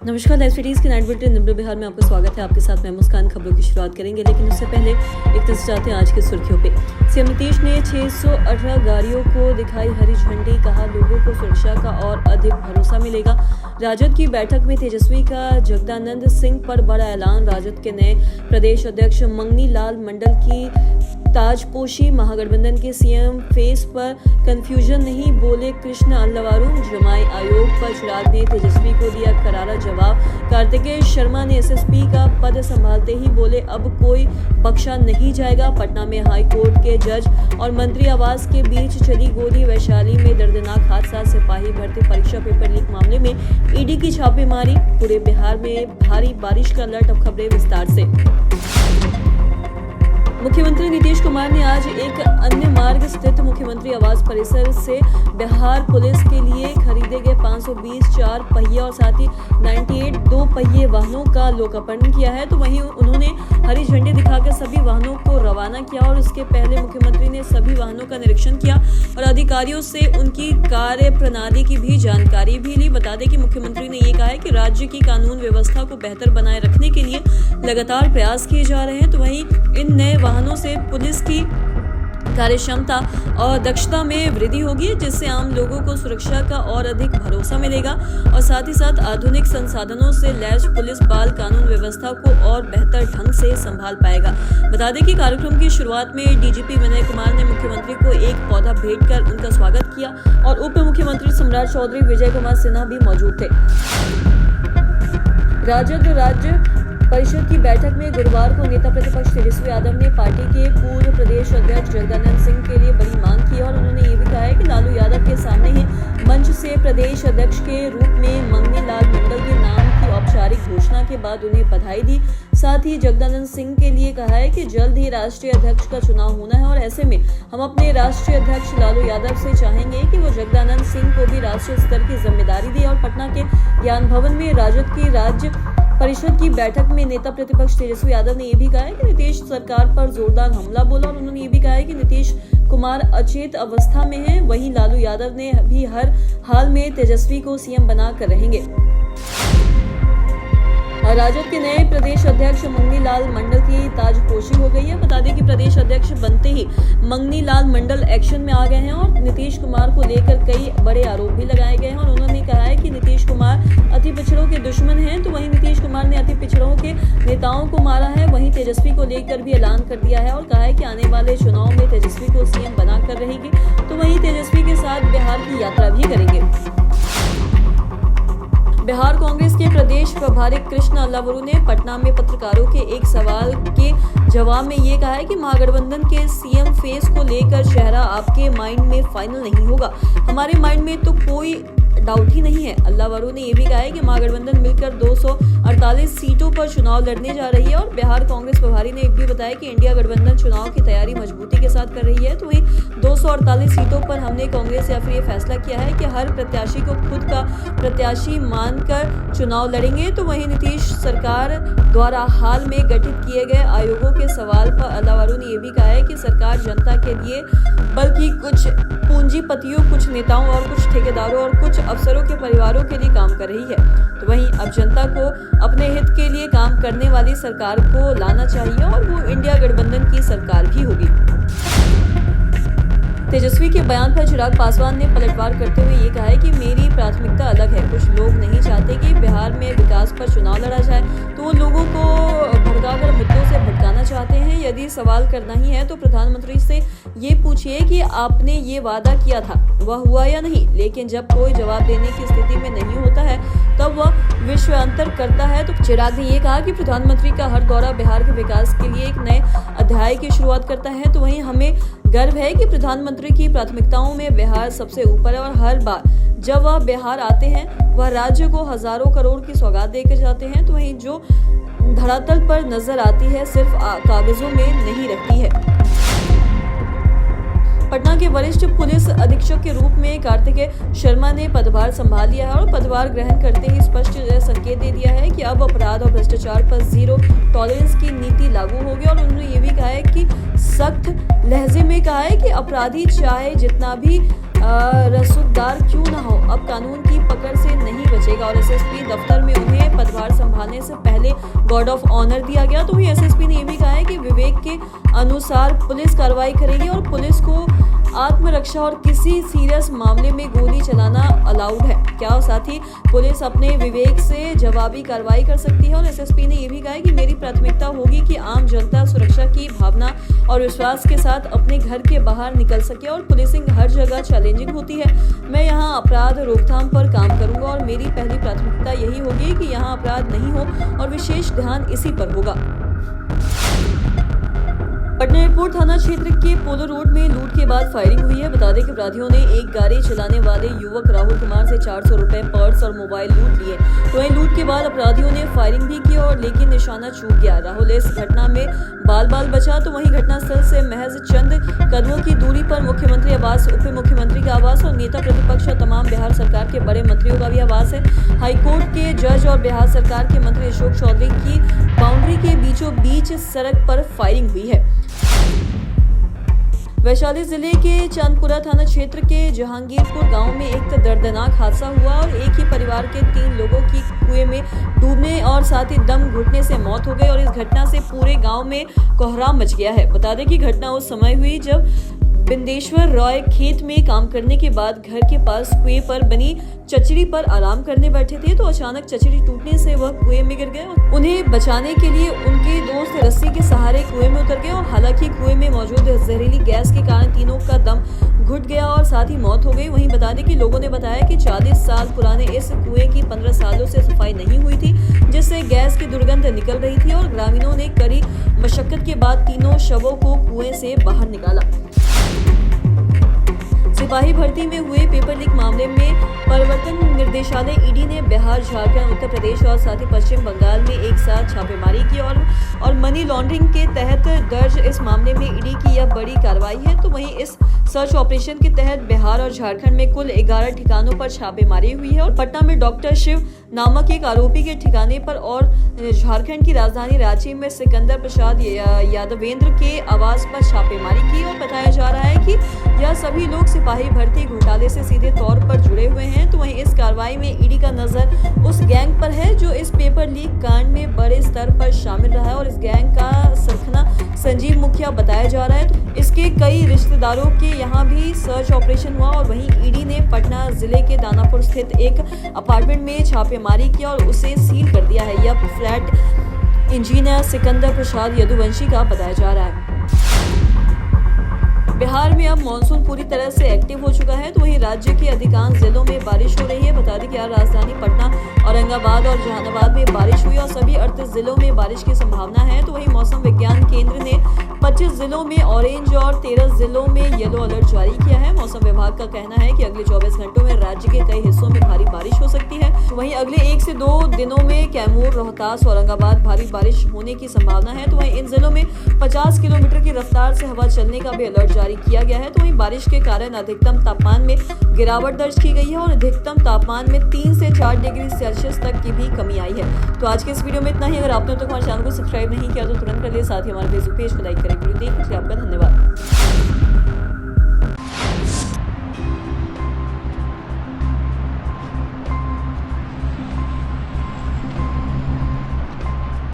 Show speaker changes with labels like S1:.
S1: नमस्कार, live cities की night bulletin number Bihar में आपका स्वागत है। आपके साथ मैं मुस्कान। खबरों की शुरुआत करेंगे, लेकिन उससे पहले एक नजर जाते हैं आज की सुर्खियों पे। सीएम नीतीश ने 618 गाड़ियों को दिखाई हरी झंडी, कहा लोगों को सुरक्षा का और अधिक भरोसा मिलेगा। राजद की बैठक में तेजस्वी का जगदानंद सिंह पर बड़ा ऐलान। राजद के नए प्रदेश अध्यक्ष मंगनी लाल मंडल की ताजपोशी। महागठबंधन के सीएम फेस पर कंफ्यूजन नहीं, बोले कृष्ण अल्लावारू। जमाई आयोग पर चिराग ने तेजस्वी को दिया करारा जवाब। कार्तिकेय शर्मा ने एसएसपी का पद संभालते ही बोले अब कोई बख्शा नहीं जाएगा। पटना में हाई कोर्ट के जज और मंत्री आवास के बीच चली गोली। वैशाली में दर्दनाक हादसा। सिपाही भर्ती परीक्षा पेपर लीक मामले में ईडी की छापेमारी। पूरे बिहार में भारी बारिश का अलर्ट। अब खबरें विस्तार से। मुख्यमंत्री नीतीश कुमार ने आज एक अन्य मार्ग स्थित मुख्यमंत्री आवास परिसर से बिहार पुलिस के लिए खरीदे गए 520 4 पहिए और साथ ही 98 2 पहिए वाहनों का लोकार्पण किया है। तो वहीं उन्होंने हरी झंडी दिखाकर सभी वाहनों को रवाना किया और उसके पहले मुख्यमंत्री ने सभी वाहनों का निरीक्षण किया और अधिकारियों से उनकी कार्य प्रणाली की भी जानकारी भी ली। बता दें कि मुख्यमंत्री ने ये कहा है कि राज्य की कानून व्यवस्था को बेहतर बनाए रखने के लिए लगातार प्रयास किए जा रहे हैं। तो वहीं इन नए वाहनों से पुलिस की कार्यक्षमता और दक्षता में वृद्धि होगी, जिससे आम लोगों को सुरक्षा का और अधिक भरोसा मिलेगा और साथ ही साथ आधुनिक संसाधनों से लैस पुलिस बाल कानून व्यवस्था को और बेहतर ढंग से संभाल पाएगा। बता दें कि कार्यक्रम की शुरुआत में डीजीपी विनय कुमार ने मुख्यमंत्री को एक पौधा भेंट कर उनका स्वागत किया और उप मुख्यमंत्री सम्राट चौधरी विजय कुमार सिन्हा भी मौजूद थे। राजद राज्य परिषद की बैठक में गुरुवार को नेता प्रतिपक्ष तेजस्वी यादव ने पार्टी के पूर्व प्रदेश अध्यक्ष जगदानंद सिंह के लिए बड़ी मांग की और उन्होंने ये भी कहा है कि लालू यादव के सामने ही मंच से प्रदेश अध्यक्ष के रूप में मंगनी लाल मंडल के नाम की औपचारिक घोषणा के बाद उन्हें बधाई दी। साथ ही जगदानंद सिंह के लिए कहा है कि जल्द ही राष्ट्रीय अध्यक्ष का चुनाव होना है और ऐसे में हम अपने राष्ट्रीय अध्यक्ष लालू यादव से चाहेंगे कि वो जगदानंद सिंह को भी राष्ट्रीय स्तर की जिम्मेदारी दे। और पटना के ज्ञान भवन में राजद की राज्य परिषद की बैठक में नेता प्रतिपक्ष तेजस्वी यादव ने यह भी कहा है कि नीतीश सरकार पर जोरदार हमला बोला और उन्होंने ये भी कहा है कि नीतीश कुमार अचेत अवस्था में है। वहीं लालू यादव ने भी हर हाल में तेजस्वी को सीएम बनाकर रहेंगे। राजद के नए प्रदेश अध्यक्ष मंगनी लाल मंडल की ताजपोशी हो गई है। बता दें कि प्रदेश अध्यक्ष बनते ही मंगनी लाल मंडल एक्शन में आ गए हैं और नीतीश कुमार को लेकर कई बड़े आरोप भी लगाए गए हैं और उन्होंने कहा है कि नीतीश कुमार अति पिछड़ों के दुश्मन हैं। तो वहीं नीतीश कुमार ने अति पिछड़ों के नेताओं को मारा है। वहीं तेजस्वी को लेकर भी ऐलान कर दिया है और कहा है कि आने वाले चुनाव में तेजस्वी को सीएम बनाकर रहेगी। तो वहीं तेजस्वी के साथ बिहार की यात्रा भी करेंगे। बिहार कांग्रेस के प्रदेश प्रभारी कृष्ण अल्लावारू ने पटना में पत्रकारों के एक सवाल के जवाब में ये कहा है कि महागठबंधन के सीएम फेस को लेकर चेहरा आपके माइंड में फाइनल नहीं होगा, हमारे माइंड में तो कोई डाउट ही नहीं है। अल्लावारू ने यह भी कहा है कि महागठबंधन मिलकर 248 सीटों पर चुनाव लड़ने जा रही है और बिहार कांग्रेस प्रभारी ने भी बताया कि इंडिया गठबंधन चुनाव की तैयारी मजबूती के साथ कर रही है। तो वहीं 248 सीटों पर हमने कांग्रेस या फिर ये फैसला किया है कि हर प्रत्याशी को खुद का प्रत्याशी मानकर चुनाव लड़ेंगे। तो वहीं नीतीश सरकार द्वारा हाल में गठित किए गए आयोगों के सवाल पर अल्लावारू ने यह भी कहा है कि सरकार जनता के लिए बल्कि कुछ पूंजीपतियों, कुछ नेताओं और कुछ ठेकेदारों और कुछ अफसरों के परिवारों के लिए काम कर रही है। तो वहीं अब जनता को अपने हित के लिए काम करने वाली सरकार को लाना चाहिए और वो इंडिया गठबंधन की सरकार भी होगी। तेजस्वी के बयान पर चिराग पासवान ने पलटवार करते हुए ये कहा है कि मेरी प्राथमिकता अलग है। कुछ लोग नहीं चाहते कि बिहार में विकास पर चुनाव लड़ा जाए, तो वो लोगों को भड़काकर मुद्दों से भटकाना चाहते हैं। यदि सवाल करना ही है तो प्रधानमंत्री से ये पूछिए कि आपने ये वादा किया था वह हुआ या नहीं। लेकिन जब कोई जवाब देने की स्थिति में नहीं होता है तब वह विश्वांतर करता है। तो चिराग ने ये कहा कि प्रधानमंत्री का हर दौरा बिहार के विकास के लिए एक नए अध्याय की शुरुआत करता है। तो वहीं हमें गर्व है कि प्रधानमंत्री की प्राथमिकताओं में बिहार सबसे ऊपर है और हर बार जब वह बिहार आते हैं वह राज्य को हजारों करोड़ की सौगात देकर जाते हैं। तो वहीं जो धरातल पर नजर आती है सिर्फ कागजों में नहीं रहती है। पटना के वरिष्ठ पुलिस अधीक्षक के रूप में कार्तिकेय शर्मा ने पदभार संभाल लिया है और पदभार ग्रहण करते ही स्पष्ट संकेत दे दिया है कि अब अपराध और भ्रष्टाचार पर जीरो टॉलरेंस की नीति लागू होगी और उन्होंने ये भी कहा है कि सख्त लहजे में कहा है कि अपराधी चाहे जितना भी रसूखदार क्यों ना हो, अब कानून की पकड़ से नहीं बचेगा। और एसएसपी दफ्तर में उन्हें पदभार संभालने से पहले गार्ड ऑफ ऑनर दिया गया। तो वहीं एसएसपी ने यह भी कहा है कि विवेक के अनुसार पुलिस कार्रवाई करेगी और पुलिस को आत्मरक्षा और किसी सीरियस मामले में गोली चलाना अलाउड है क्या, साथ ही पुलिस अपने विवेक से जवाबी कार्रवाई कर सकती है। और एसएसपी ने यह भी कहा है कि मेरी प्राथमिकता होगी कि आम जनता सुरक्षा की भावना और विश्वास के साथ अपने घर के बाहर निकल सके और पुलिसिंग हर जगह चैलेंजिंग होती है। मैं यहाँ अपराध रोकथाम पर काम करूंगा और मेरी पहली प्राथमिकता यही होगी कि यहाँ अपराध नहीं हो और विशेष ध्यान इसी पर होगा। पटना एयरपोर्ट थाना क्षेत्र के पोलो रोड में लूट के बाद फायरिंग हुई है। बता दें कि अपराधियों ने एक गाड़ी चलाने वाले युवक राहुल कुमार से 400 रुपए, पर्स और मोबाइल लूट लिए। तो वहीं लूट के बाद अपराधियों ने फायरिंग भी की और लेकिन निशाना चूक गया। राहुल इस घटना में बाल बचा। तो वहीं घटनास्थल से महज चंद कदमों की दूरी पर मुख्यमंत्री आवास, उप मुख्यमंत्री का आवास और नेता प्रतिपक्ष और तमाम बिहार सरकार के बड़े मंत्रियों का भी आवास है। हाईकोर्ट के जज और बिहार सरकार के मंत्री अशोक चौधरी की बाउंड्री के बीचों बीच सड़क पर फायरिंग हुई है। वैशाली जिले के चांदपुरा थाना क्षेत्र के जहांगीरपुर गांव में एक दर्दनाक हादसा हुआ और एक ही परिवार के 3 लोगों की कुएं में डूबने और साथ ही दम घुटने से मौत हो गई और इस घटना से पूरे गांव में कोहराम मच गया है। बता दें कि घटना उस समय हुई जब बिंदेश्वर रॉय खेत में काम करने के बाद घर के पास कुएं पर बनी चचरी पर आराम करने बैठे थे। तो अचानक चचरी टूटने से वह कुएं में गिर गए। उन्हें बचाने के लिए उनके दोस्त रस्सी के सहारे कुएं में उतर गए और हालांकि कुएं में मौजूद जहरीली गैस के कारण तीनों का दम घुट गया और साथ ही मौत हो गई। वहीं बता दें कि लोगों ने बताया कि 40 साल पुराने इस कुएं की 15 सालों से सफाई नहीं हुई थी, जिससे गैस की दुर्गंध निकल रही थी और ग्रामीणों ने कड़ी मशक्कत के बाद तीनों शवों को कुएं से बाहर निकाला। सिपाही भर्ती में हुए पेपर लीक मामले में प्रवर्तन निर्देशालय ईडी ने बिहार, झारखंड, उत्तर प्रदेश और साथ ही पश्चिम बंगाल में एक साथ छापेमारी की और मनी लॉन्ड्रिंग के तहत दर्ज इस मामले में ईडी की यह बड़ी कार्रवाई है। तो वहीं इस सर्च ऑपरेशन के तहत बिहार और झारखंड में कुल 11 ठिकानों पर छापेमारी हुई है और पटना में डॉक्टर शिव नामक एक आरोपी के ठिकाने पर और झारखंड की राजधानी रांची में सिकंदर प्रसाद यादवेंद्र के आवास पर छापेमारी की और बताया जा रहा है कि यह सभी लोग सिपाही भर्ती घोटाले से सीधे तौर पर जुड़े हुए हैं। तो वहीं इस कार्रवाई में ईडी का नजर उस गैंग पर है जो इस पेपर लीक कांड में बड़े स्तर पर शामिल रहा है और इस गैंग का सरगना संजीव मुखिया बताया जा रहा है। तो इसके कई रिश्तेदारों के यहाँ भी सर्च ऑपरेशन हुआ और वहीं ईडी ने पटना जिले के दानापुर स्थित एक अपार्टमेंट में छापेमारी की और उसे सील कर दिया है। यह फ्लैट इंजीनियर सिकंदर प्रसाद यदुवंशी का बताया जा रहा है। बिहार में अब मानसून पूरी तरह से एक्टिव हो चुका है। तो वहीं राज्य के अधिकांश जिलों में बारिश हो रही है। बता दें कि आज राजधानी पटना, औरंगाबाद और जहानाबाद में बारिश हुई और सभी 38 जिलों में बारिश की संभावना है। तो वहीं मौसम विज्ञान केंद्र ने 25 जिलों में ऑरेंज और 13 जिलों में येलो अलर्ट जारी किया है। मौसम विभाग का कहना है कि अगले 24 घंटों में राज्य के कई हिस्सों में भारी बारिश हो सकती है। वहीं अगले 1 से 2 दिनों में कैमूर, रोहतास, औरंगाबाद भारी बारिश होने की संभावना है। तो वहीं इन जिलों में 50 किलोमीटर की रफ्तार से हवा चलने का भी अलर्ट जारी किया गया है। तो वहीं बारिश के कारण अधिकतम तापमान में गिरावट दर्ज की गई है और अधिकतम तापमान में 3 से 4 डिग्री सेल्सियस तक की भी कमी आई है। तो आज के इस वीडियो में इतना ही। अगर आपने तो हमारे चैनल को सब्सक्राइब नहीं किया तो तुरंत कर लिए, साथ ही हमारे फेसबुक पेज को लाइक करें। वीडियो देखने के लिए आपका धन्यवाद।